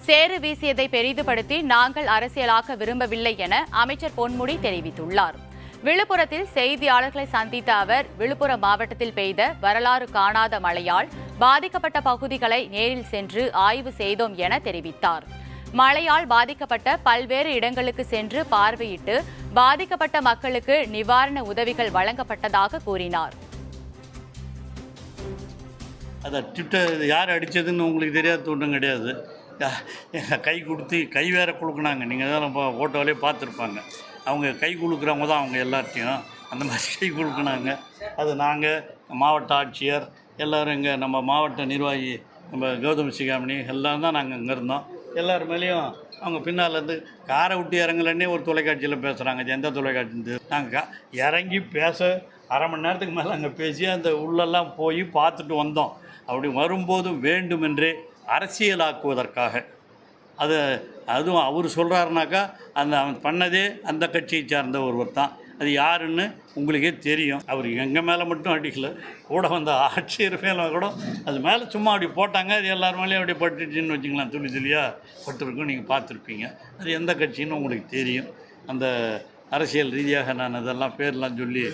சேறு வீசியதை பெரிதுபடுத்தி நாங்கள் அரசியலாக்க விரும்பவில்லை என அமைச்சர் பொன்முடி தெரிவித்துள்ளார். விழுப்புரத்தில் செய்தியாளர்களை சந்தித்த அவர், விழுப்புரம் மாவட்டத்தில் பெய்த வரலாறு காணாத மழையால் பாதிக்கப்பட்ட பகுதிகளை நேரில் சென்று ஆய்வு செய்தோம் என தெரிவித்தார். மழையால் பாதிக்கப்பட்ட பல்வேறு இடங்களுக்கு சென்று பார்வையிட்டு பாதிக்கப்பட்ட மக்களுக்கு நிவாரண உதவிகள் வழங்கப்பட்டதாக கூறினார். அதை ட்விட்டர் யார் அடித்ததுன்னு உங்களுக்கு தெரியாத ஒன்றும் கிடையாது. கை கொடுத்து கை வேற கொடுக்குனாங்க. நீங்கள் தான் நம்ம ஃபோட்டோவிலே பார்த்துருப்பாங்க. அவங்க கை கொடுக்குறவங்க தான் அவங்க எல்லாத்தையும் அந்த மாதிரி கை கொடுக்குனாங்க. அது நாங்கள் மாவட்ட ஆட்சியர் எல்லோரும் இங்கே நம்ம மாவட்ட நிர்வாகி நம்ம கௌதம் சிகாமணி எல்லோரும் தான் நாங்கள் இங்கே இருந்தோம். எல்லார் மேலேயும் அவங்க பின்னாலேருந்து காரை விட்டு இறங்கலன்னே ஒரு தொலைக்காட்சியில் பேசுகிறாங்க. எந்த தொலைக்காட்சி நாங்கள் இறங்கி பேச அரை மணி நேரத்துக்கு மேலே அங்கே பேசி அந்த உள்ளெல்லாம் போய் பார்த்துட்டு வந்தோம். அப்படி வரும்போது வேண்டுமென்றே அரசியலாக்குவதற்காக அதுவும் அவர் சொல்கிறாருனாக்கா அவன் பண்ணதே அந்த கட்சியை சார்ந்த ஒருவர் தான். அது யாருன்னு உங்களுக்கே தெரியும். அவர் எங்கள் மேலே மட்டும் அடிக்கலை, கூட வந்த ஆட்சியர் மேலே கூட அது மேலே சும்மா அப்படி போட்டாங்க. அது எல்லார் மேலேயும் அப்படி பட்டுச்சுன்னு வச்சுக்கலாம், துளி துளியாக பட்டுருக்கும். நீங்கள் பார்த்துருப்பீங்க. அது எந்த கட்சின்னு உங்களுக்கு தெரியும். அந்த அரசியல் ரீதியாக நான் அதெல்லாம் பேர்லாம் சொல்லி